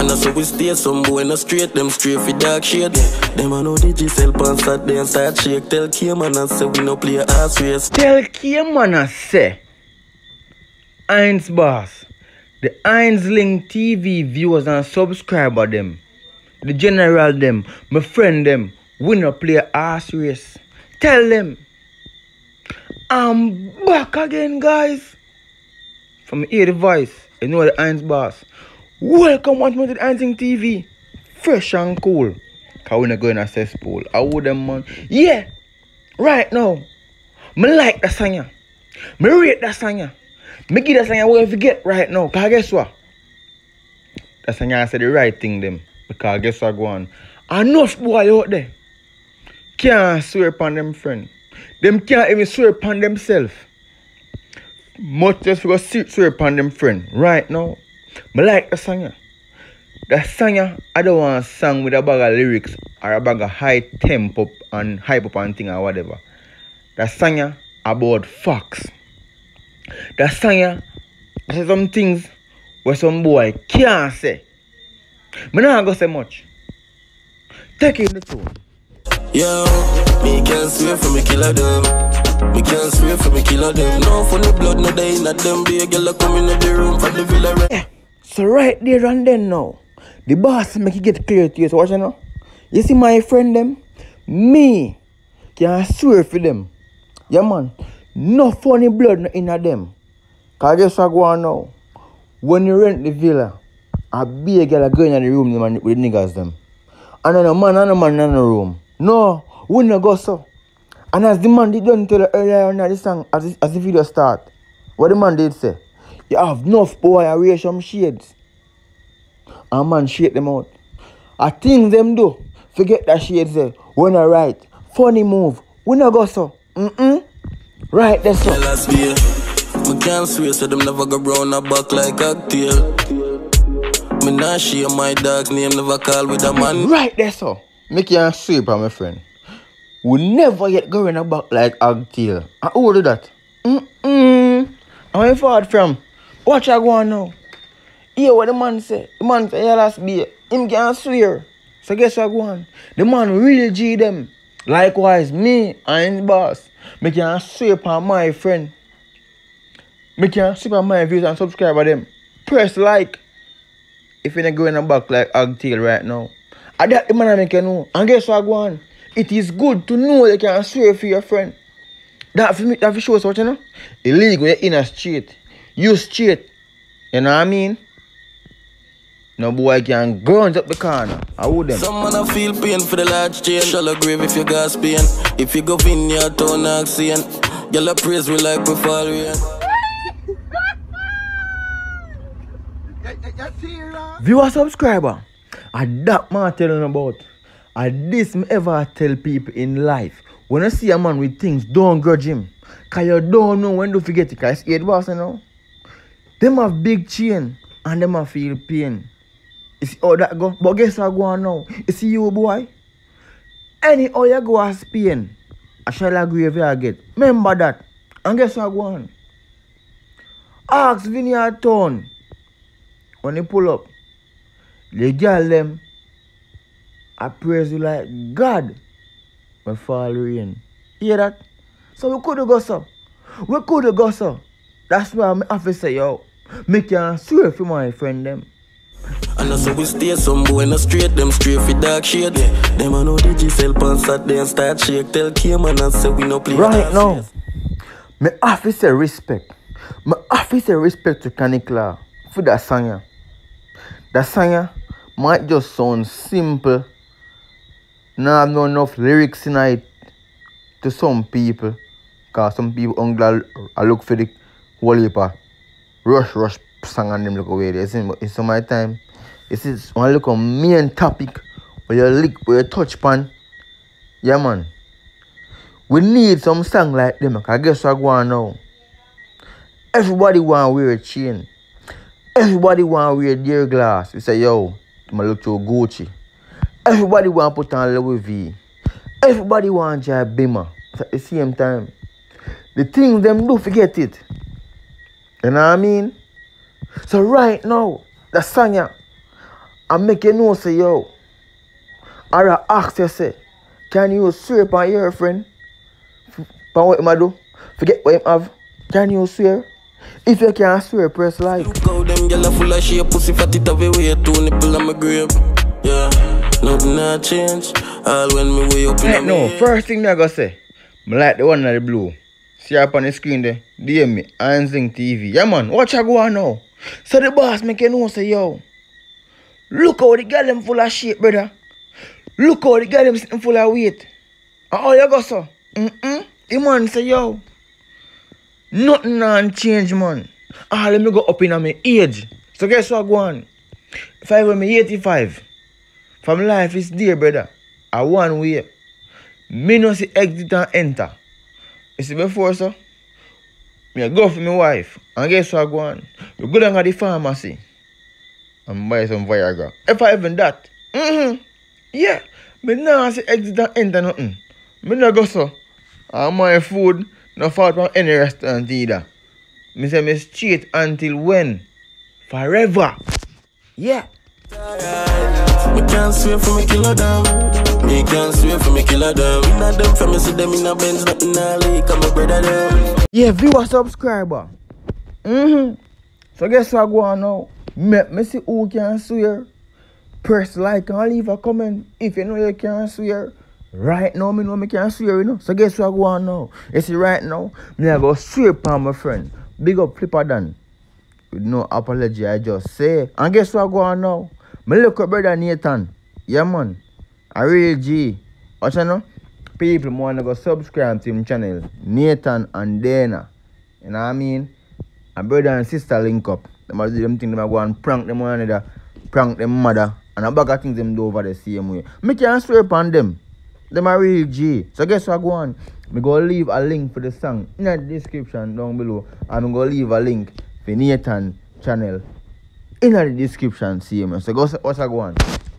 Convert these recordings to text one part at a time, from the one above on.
And so we stay some boy no straight, them straight for dark shade. Them I know the Giselle pan Saturday and start shake. Tell K-Man and say we no play ass race. Tell K-Man and say, Heinz Boss, the Heinz Link TV viewers and subscriber them, the general them, my friend them, we no play ass race. Tell them, I'm back again, guys. From hear the voice, you know the Heinz Boss. Welcome once more to the Heinz Link TV. Fresh and cool. Cause we not going to cesspool. I would them, man. Yeah, right now, me like that song. Me rate that song. Me give that song what I forget right now. Cause guess what? That song I said the right thing them. Because guess what go on? Enough boy out there can't swear upon them friend. Them can't even swear upon themselves. Much less for swear upon them friend. Right now, me like the song. The song I don't want a song with a bag of lyrics or a bag of high tempo and hype up and thing or whatever. The song about facts. The song I say some things where some boy can't say. Me not go say much. Take it in the tone. Yo, me can't swear for me killer them. Me can't swear for me killer them. No funny blood, no day in at them. Be a girl come in the room for the villa. Yeah. So right there and then now, the boss make it get clear to you. So watch you know. You see my friend them? Me can swear for them. Yeah man, no funny blood in at them. Cause guess what go on now? When you rent the villa, a be a girl go in the room with the niggas them. And then a man in the room. No, we no go so. And as the man did done tell you earlier on the song, as the video start, what the man did say, you have enough boy and wear some shades. And man shake them out. I think them do. Forget that shades there. When I write, funny move. We no go so. Right there so. Me can't swear so them never go round a back like a tail. Me not share my dog's name, never call with a man. Right there so. Make you swear my friend. We never yet go in a back like Agtail. And who do that? I'm where forward from. Watch I go on now. Hear what the man say. The man say, yeah, last be. Him can't swear. So guess what go on? The man real G them. Likewise, me and his boss. Me can swear upon my friend. Me can swear upon my views and subscribe them. Press like. If you not go in a back like Agtail right now. And that the man make you know. And guess what go on? It is good to know you can swear for your friend. That for sure, so you know? Illegal, you're in a street. You straight. You know what I mean? No boy can grunt up the corner. I wouldn't. Some man I feel pain for the large chain. Shallow grave if you gas pain. If you go in your town accent. Girl a praise we like we fall rain. Viewer subscriber. And that man telling about. And this me ever tell people in life. When I see a man with things, don't grudge him. Cause you don't know when to forget it. Cause it's 8 bars, you know. Them have big chain and them have feel pain. You see how that go? But guess what go on now? You see you boy? Anyhow you go as pain, I shall agree if you get. Remember that. And guess what go on? Ask Vineyard Town. When you pull up, the girl them I praise you like God when fall rain. Hear that? So we could have go so. We could have go so. That's why I have to say yo. Make you swear for my friend them. And so we stay some boy no straight, them straight for dark shade. Them I know the Giselle pan Saturday and start shake. Tell K-Man and say we no play. Right now, me have to say respect. Me have to say respect to Canicla for that song. That song might just sound simple. Now have no enough lyrics in it to some people. Cause some people only look for the whole heap of rush song and them look away there. It's some my time. This is one look on main topic where you lick, where you touch upon. Yeah man. We need some song like them. I guess what I go on now. Everybody want to wear a chain. Everybody want to wear deer glass. We say yo, I'm look to Gucci. Everybody want to put on Louis V. Everybody want to drive Beamer. At the same time. The things them do forget it. You know what I mean? So right now, the song and make you know say yo. Or I ask you say, can you swear upon your friend? Upon what him do? Forget what him have. Can you swear? If you can't swear, press like. Look how them gyal a full of shit, pussy fat it have a way, 2 nipple on my grave. Yeah, nothing not change. All when me way up in Right now, first thing me I gonna say, I like the one on the blue. See up on the screen there, DM me, Anzing TV. Yeah man, watch I go on now. So the boss make you know say yo. Look how the girl them full of shit, brother. Look how the girl them sitting full of weight. And all you go so? The man say yo. Nothing non change man. Let me go up in my age. So guess what go on? If I were me 85, from life is there, brother. I one way. Me no see exit and enter. You see before so? Me go for my wife. And guess what go on? We go down to the pharmacy and buy some Viagra. If I even that. Yeah. Me no see exit and enter nothing. Me no go so. And my food no fault from any restaurant either. Me say me straight until when? Forever. Yeah. Me can't swear for me killer them. Me can't swear for me killer them. Inna them from me see them in a Benz, nothing a leak. I'm a brother them. Yeah, viewer subscriber. So guess what go on now? Me see who can swear. Press like and leave a comment if you know you can swear. Right now, me know me can swear, you know. So guess what go on now? You see right now, me I go swear upon my friend. Big up Flipper Dan. With no apology, I just say. And guess what go on now? Me look at brother Nathan. Yeah man. A real G. Watch you know? People wanna go subscribe to him channel. Nathan and Dana. You know what I mean? A brother and sister link up. Them do them thing, them go and prank them one another. Prank them mother. And a bag of things them do over the same way. Me can't swear upon them. Them are real G. So guess what go on? Me go leave a link for the song in the description down below. And I'm gonna leave a link for Nathan channel in the description. See me. So go what's I go on?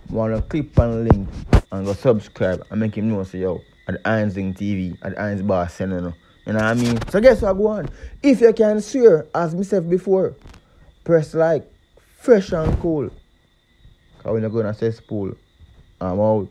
Wanna click on the link and go subscribe and make him know say yo at Anzing TV at Anz Boss you know. You know what I mean? So guess what go on? If you can swear as myself before, press like fresh and cool. Cause we're not gonna cesspool. I'm out.